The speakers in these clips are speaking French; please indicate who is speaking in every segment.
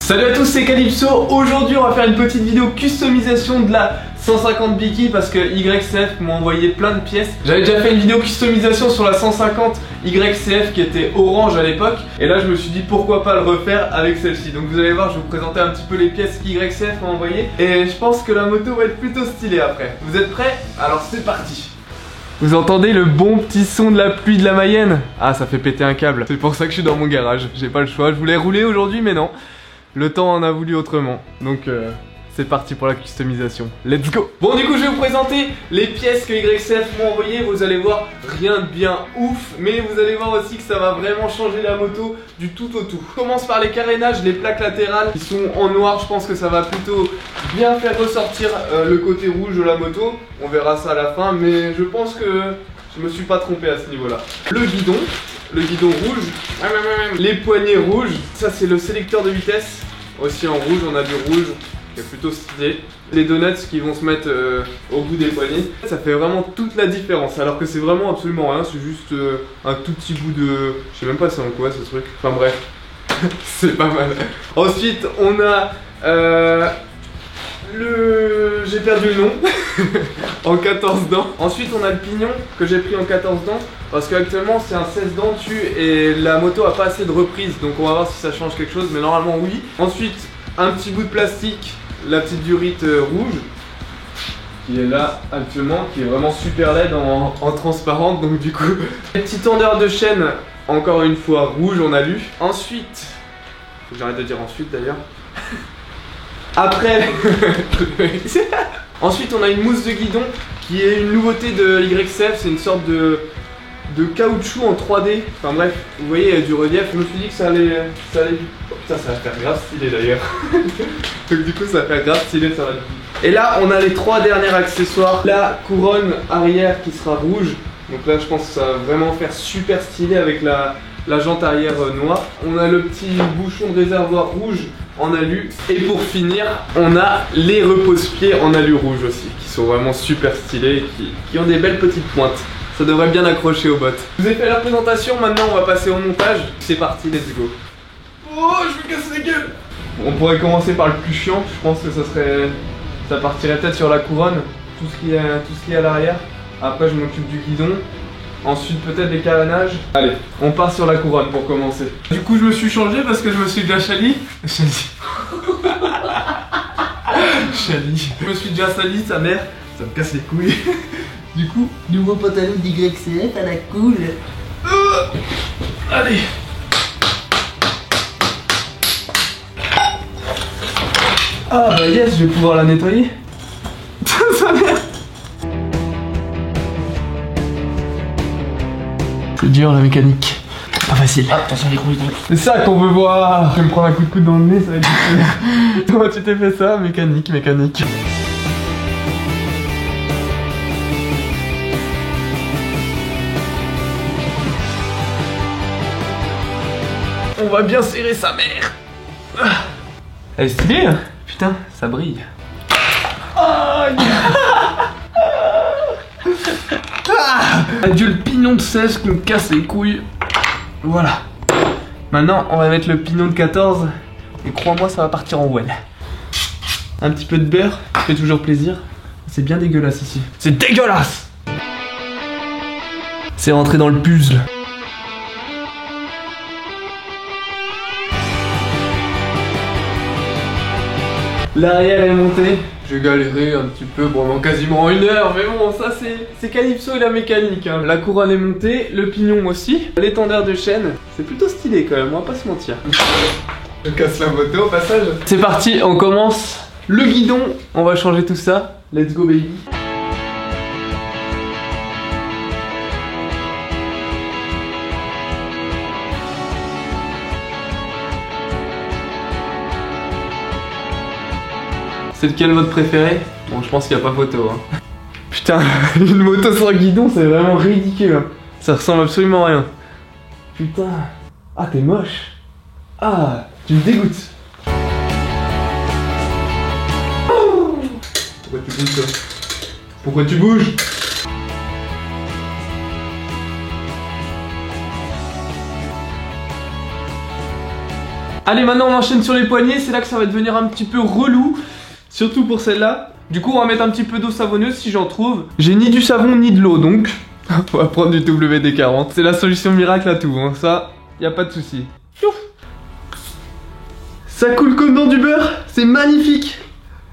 Speaker 1: Salut à tous, c'est Calypso. Aujourd'hui on va faire une petite vidéo customisation de la 150 Biki parce que YCF m'a envoyé plein de pièces. J'avais déjà fait une vidéo customisation sur la 150 YCF qui était orange à l'époque. Et là je me suis dit pourquoi pas le refaire avec celle-ci. Donc vous allez voir, je vais vous présenter un petit peu les pièces qu'YCF m'a envoyées. Et je pense que la moto va être plutôt stylée après. Vous êtes prêts? Alors c'est parti. Vous entendez le bon petit son de la pluie de la Mayenne? Ah, ça fait péter un câble. C'est pour ça que je suis dans mon garage. J'ai pas le choix. Je voulais rouler aujourd'hui mais non. Le temps en a voulu autrement, donc c'est parti pour la customisation. Let's go! Bon, du coup, je vais vous présenter les pièces que YCF m'ont envoyées. Vous allez voir, rien de bien ouf, mais vous allez voir aussi que ça va vraiment changer la moto du tout au tout. Je commence par les carénages, les plaques latérales qui sont en noir. Je pense que ça va plutôt bien faire ressortir le côté rouge de la moto. On verra ça à la fin, mais je pense que je me suis pas trompé à ce niveau-là. Le guidon rouge, les poignées rouges, ça c'est le sélecteur de vitesse, aussi en rouge, on a du rouge qui est plutôt stylé. Les donuts qui vont se mettre au bout des poignées, ça fait vraiment toute la différence, alors que c'est vraiment absolument rien, c'est juste un tout petit bout de... Je sais même pas c'est en quoi ce truc, enfin bref, c'est pas mal. Ensuite on a j'ai perdu le nom en 14 dents. Ensuite on a le pignon que j'ai pris en 14 dents parce qu'actuellement c'est un 16 dents dessus et la moto a pas assez de reprise, donc on va voir si ça change quelque chose, mais normalement oui. Ensuite un petit bout de plastique, la petite durite rouge qui est là actuellement, qui est vraiment super laide en transparente, donc du coup les petits tendeurs de chaîne encore une fois rouge, on a lu. Ensuite, faut que j'arrête de dire ensuite d'ailleurs. Après, ensuite on a une mousse de guidon qui est une nouveauté de YCF, c'est une sorte de caoutchouc en 3D. Enfin bref, vous voyez, il y a du relief. Je me suis dit que ça allait... Oh, putain, ça va faire grave stylé d'ailleurs. Donc du coup ça va faire grave stylé sur la vie. Et là on a les trois derniers accessoires. La couronne arrière qui sera rouge. Donc là je pense que ça va vraiment faire super stylé avec la jante arrière noire. On a le petit bouchon de réservoir rouge en alu. Et pour finir, on a les repose-pieds en alu rouge aussi, qui sont vraiment super stylés et qui ont des belles petites pointes. Ça devrait bien accrocher aux bottes. Je vous ai fait la présentation, maintenant on va passer au montage. C'est parti, let's go. Oh, je me casse la gueule. On pourrait commencer par le plus chiant, je pense que ça partirait peut-être sur la couronne, tout ce qui est à l'arrière. Après je m'occupe du guidon. Ensuite peut-être les carénages. Allez, on part sur la couronne pour commencer. Du coup je me suis changé parce que je me suis déjà chali. Je me suis déjà sali, sa mère. Ça me casse les couilles. Du coup,
Speaker 2: nouveau pantalon d'YCF à la cool.
Speaker 1: Allez. Ah bah yes, je vais pouvoir la nettoyer. Sa mère. C'est dur la mécanique. Pas facile.
Speaker 2: Ah, attention les couilles.
Speaker 1: C'est ça qu'on veut voir. Je vais me prendre un coup de coude dans le nez, ça va être difficile. Comment tu t'es fait ça? Mécanique. On va bien serrer sa mère. Elle est stylée hein. Putain, ça brille. Adieu le pignon de 16 qui me casse les couilles. Voilà. Maintenant on va mettre le pignon de 14. Et crois-moi ça va partir en well. Un petit peu de beurre, ça fait toujours plaisir. C'est bien dégueulasse ici. C'est dégueulasse. C'est rentré dans le puzzle. L'arrière est monté. J'ai galéré un petit peu pendant quasiment 1 heure, mais bon, ça c'est Calypso et la mécanique. Hein. La couronne est montée, le pignon aussi. L'étendard de chaîne, c'est plutôt stylé quand même, on va pas se mentir. Je casse la moto au passage. C'est parti, on commence. Le guidon, on va changer tout ça. Let's go baby. C'est lequel votre préféré? Bon, je pense qu'il n'y a pas photo. Hein. Putain, une moto sans guidon, c'est vraiment ridicule. Hein. Ça ressemble absolument à rien. Putain. Ah, t'es moche. Ah, tu me dégoûtes. Pourquoi tu bouges, toi? Pourquoi tu bouges? Allez, maintenant on enchaîne sur les poignées, c'est là que ça va devenir un petit peu relou. Surtout pour celle-là. Du coup on va mettre un petit peu d'eau savonneuse si j'en trouve. J'ai ni du savon ni de l'eau donc on va prendre du WD-40. C'est la solution miracle à tout, hein. Ça, y a pas de souci. Ça coule comme dans du beurre, c'est magnifique.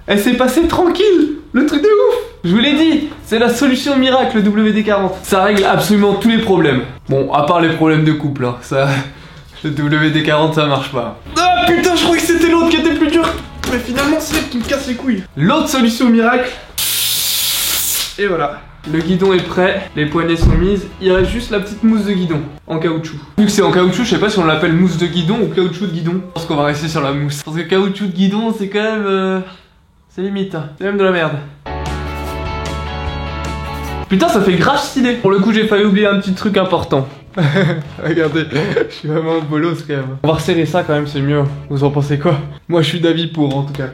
Speaker 1: Elle s'est passée tranquille, le truc de ouf. Je vous l'ai dit, c'est la solution miracle, le WD-40. Ça règle absolument tous les problèmes. Bon, à part les problèmes de couple, hein. Ça, le WD-40 ça marche pas. Ah putain, je croyais que c'était l'autre qui était plus dur. Mais finalement c'est elle qui me casse les couilles. L'autre solution miracle. Et voilà. Le guidon est prêt, les poignées sont mises, il reste juste la petite mousse de guidon en caoutchouc. Vu que c'est en caoutchouc, je sais pas si on l'appelle mousse de guidon ou caoutchouc de guidon. Je pense qu'on va rester sur la mousse. Parce que caoutchouc de guidon, c'est quand même... c'est limite, hein. C'est même de la merde. Putain, ça fait grave stylé. Pour le coup, j'ai failli oublier un petit truc important. Regardez, je suis vraiment bolos quand même. On va resserrer ça quand même, c'est mieux. Vous en pensez quoi? Moi, je suis d'avis pour en tout cas.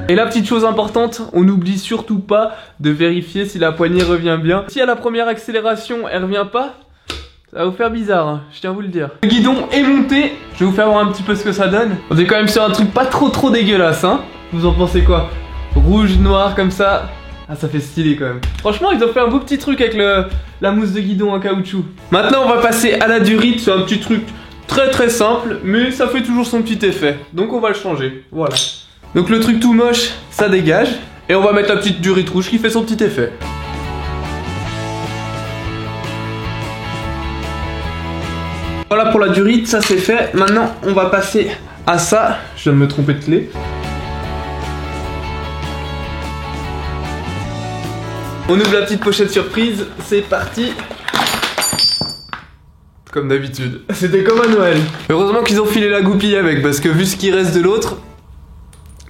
Speaker 1: Et la petite chose importante, on n'oublie surtout pas de vérifier si la poignée revient bien. Si à la première accélération, elle revient pas, ça va vous faire bizarre, hein, je tiens à vous le dire. Le guidon est monté, je vais vous faire voir un petit peu ce que ça donne. On est quand même sur un truc pas trop dégueulasse, hein. Vous en pensez quoi? Rouge, noir, comme ça. Ah, ça fait stylé quand même. Franchement, ils ont fait un beau petit truc avec la mousse de guidon en caoutchouc. Maintenant, on va passer à la durite, c'est un petit truc très simple, mais ça fait toujours son petit effet. Donc on va le changer, voilà. Donc le truc tout moche, ça dégage. Et on va mettre la petite durite rouge qui fait son petit effet. Voilà pour la durite, ça c'est fait. Maintenant, on va passer à ça. Je viens de me tromper de clé. On ouvre la petite pochette surprise, c'est parti. Comme d'habitude. C'était comme à Noël. Heureusement qu'ils ont filé la goupille avec, parce que vu ce qui reste de l'autre...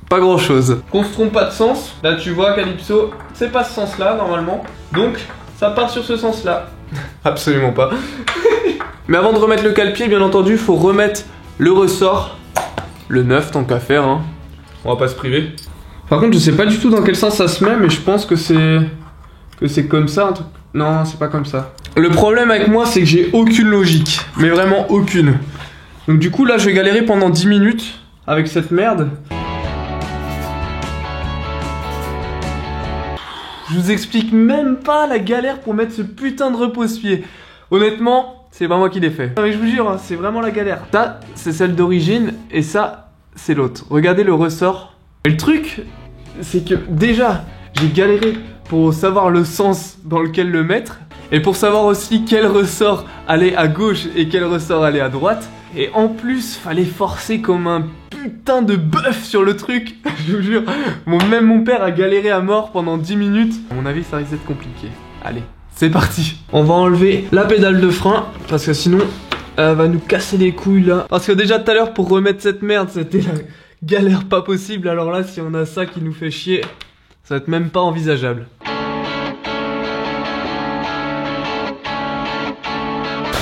Speaker 1: pas grand chose. Qu'on se trompe pas de sens. Là tu vois Calypso, c'est pas ce sens là normalement. Donc ça part sur ce sens là. Absolument pas. Mais avant de remettre le cale-pied, bien entendu, faut remettre le ressort. Le neuf tant qu'à faire, hein. On va pas se priver. Par contre je sais pas du tout dans quel sens ça se met, mais je pense que c'est comme ça un truc. Non, c'est pas comme ça. Le problème avec moi c'est que j'ai aucune logique. Mais vraiment aucune. Donc du coup là je vais galérer pendant 10 minutes avec cette merde. Je vous explique même pas la galère pour mettre ce putain de repose-pied. Honnêtement, c'est pas moi qui l'ai fait. Non mais je vous jure, hein, c'est vraiment la galère. Ça, c'est celle d'origine et ça, c'est l'autre. Regardez le ressort. Et le truc, c'est que déjà, j'ai galéré pour savoir le sens dans lequel le mettre. Et pour savoir aussi quel ressort allait à gauche et quel ressort allait à droite. Et en plus, fallait forcer comme un putain de bœuf sur le truc. Je vous jure, même mon père a galéré à mort pendant 10 minutes. À mon avis, ça risque d'être compliqué. Allez, c'est parti. On va enlever la pédale de frein, parce que sinon, elle va nous casser les couilles là. Parce que déjà tout à l'heure, pour remettre cette merde, c'était la galère pas possible. Alors là, si on a ça qui nous fait chier, ça va être même pas envisageable.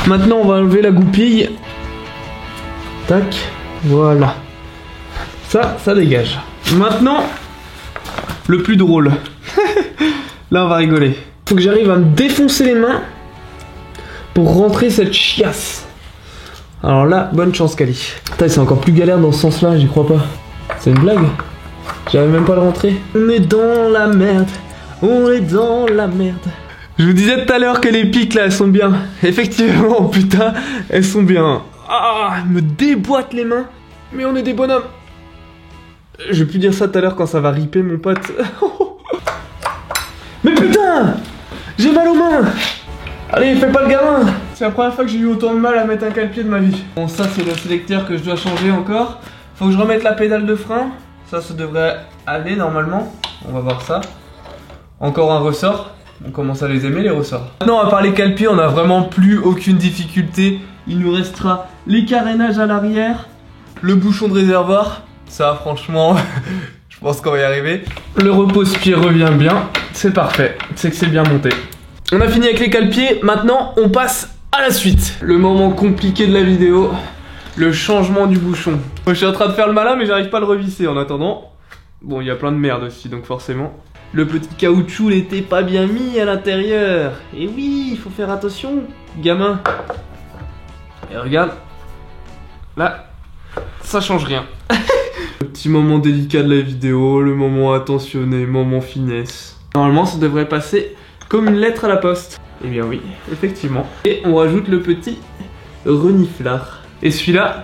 Speaker 1: Maintenant, on va enlever la goupille. Tac, voilà. Ça dégage. Maintenant, le plus drôle. Là, on va rigoler. Faut que j'arrive à me défoncer les mains pour rentrer cette chiasse. Alors là, bonne chance, Cali. Putain, c'est encore plus galère dans ce sens-là, j'y crois pas. C'est une blague? J'arrive même pas à le rentrer. On est dans la merde. On est dans la merde. Je vous disais tout à l'heure que les pics là, elles sont bien. Effectivement, putain, elles sont bien. Ah, elles me déboîtent les mains. Mais on est des bonhommes. Je vais plus dire ça tout à l'heure quand ça va ripper, mon pote. Mais putain, j'ai mal aux mains. Allez, fais pas le gamin. C'est la première fois que j'ai eu autant de mal à mettre un cale-pied de ma vie. Bon, ça c'est le sélecteur que je dois changer encore. Faut que je remette la pédale de frein. Ça devrait aller normalement. On va voir ça. Encore un ressort. On commence à les aimer les ressorts. Maintenant, à part les cale-pieds, on n'a vraiment plus aucune difficulté. Il nous restera les carénages à l'arrière, le bouchon de réservoir. Ça, franchement, je pense qu'on va y arriver. Le repose-pied revient bien. C'est parfait. C'est que c'est bien monté. On a fini avec les cale-pieds. Maintenant, on passe à la suite. Le moment compliqué de la vidéo. Le changement du bouchon. Je suis en train de faire le malin, mais j'arrive pas à le revisser en attendant. Bon, il y a plein de merde aussi, donc forcément. Le petit caoutchouc n'était pas bien mis à l'intérieur. Et oui, il faut faire attention, gamin. Et regarde. Là, ça change rien. Le petit moment délicat de la vidéo, le moment attentionné, moment finesse. Normalement, ça devrait passer comme une lettre à la poste. Eh bien oui, effectivement. Et on rajoute le petit reniflard. Et celui-là,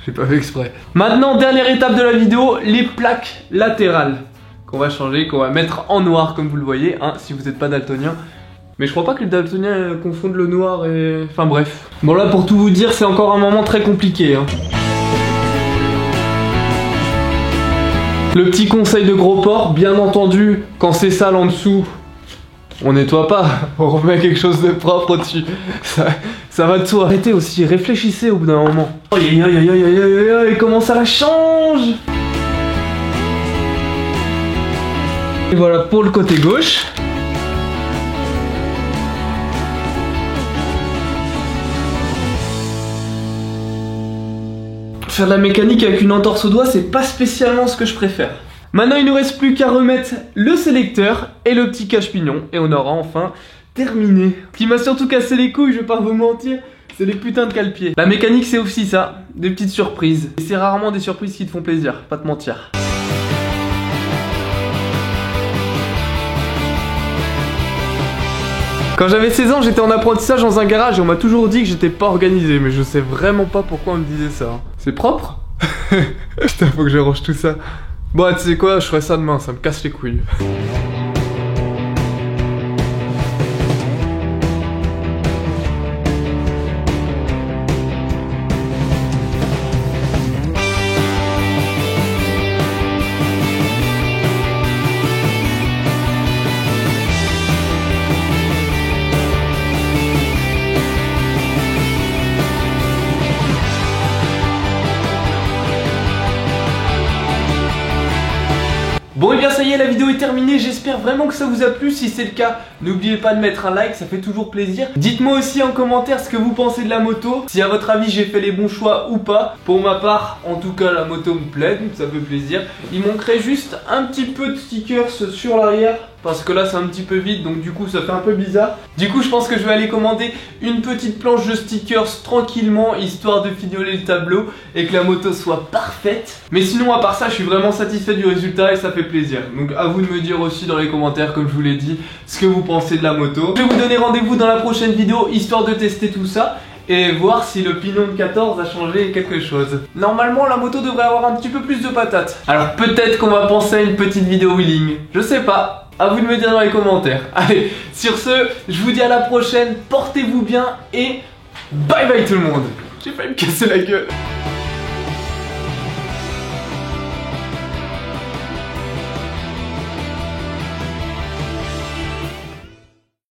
Speaker 1: j'ai pas fait exprès. Maintenant, dernière étape de la vidéo, les plaques latérales. Qu'on va changer, qu'on va mettre en noir comme vous le voyez, hein, si vous n'êtes pas daltonien. Mais je crois pas que les daltoniens confondent le noir et... Enfin bref. Bon là, pour tout vous dire, c'est encore un moment très compliqué, hein. Le petit conseil de gros porc, bien entendu, quand c'est sale en dessous, on nettoie pas, on remet quelque chose de propre au-dessus. Ça va de soi. Arrêtez aussi, réfléchissez au bout d'un moment. Aïe aïe aïe aïe aïe aïe aïe, comment ça la change! Et voilà pour le côté gauche. Faire de la mécanique avec une entorse au doigt, c'est pas spécialement ce que je préfère. Maintenant, il nous reste plus qu'à remettre le sélecteur et le petit cache-pignon. Et on aura enfin terminé. Ce qui m'a surtout cassé les couilles, je vais pas vous mentir, c'est les putains de cale-pieds. La mécanique, c'est aussi ça, des petites surprises. Et c'est rarement des surprises qui te font plaisir, pas te mentir. Quand j'avais 16 ans, j'étais en apprentissage dans un garage et on m'a toujours dit que j'étais pas organisé, mais je sais vraiment pas pourquoi on me disait ça. C'est propre? Putain, faut que je range tout ça. Bon, tu sais quoi, je ferai ça demain, ça me casse les couilles. Bon et bien ça y est, la vidéo est terminée, j'espère vraiment que ça vous a plu. Si c'est le cas, n'oubliez pas de mettre un like, ça fait toujours plaisir. Dites-moi aussi en commentaire ce que vous pensez de la moto, si à votre avis j'ai fait les bons choix ou pas. Pour ma part, en tout cas la moto me plaît, donc ça fait plaisir. Il manquerait juste un petit peu de stickers sur l'arrière, parce que là c'est un petit peu vide, donc du coup ça fait un peu bizarre. Du coup je pense que je vais aller commander une petite planche de stickers tranquillement, histoire de fignoler le tableau et que la moto soit parfaite. Mais sinon à part ça, je suis vraiment satisfait du résultat et ça fait plaisir. Donc à vous de me dire aussi dans les commentaires, comme je vous l'ai dit, ce que vous pensez de la moto. Je vais vous donner rendez-vous dans la prochaine vidéo, histoire de tester tout ça et voir si le pignon de 14 a changé quelque chose. Normalement la moto devrait avoir un petit peu plus de patates. Alors peut-être qu'on va penser à une petite vidéo wheeling, je sais pas. À vous de me dire dans les commentaires. Allez, sur ce, je vous dis à la prochaine, portez-vous bien et bye bye tout le monde. J'ai failli me casser la gueule.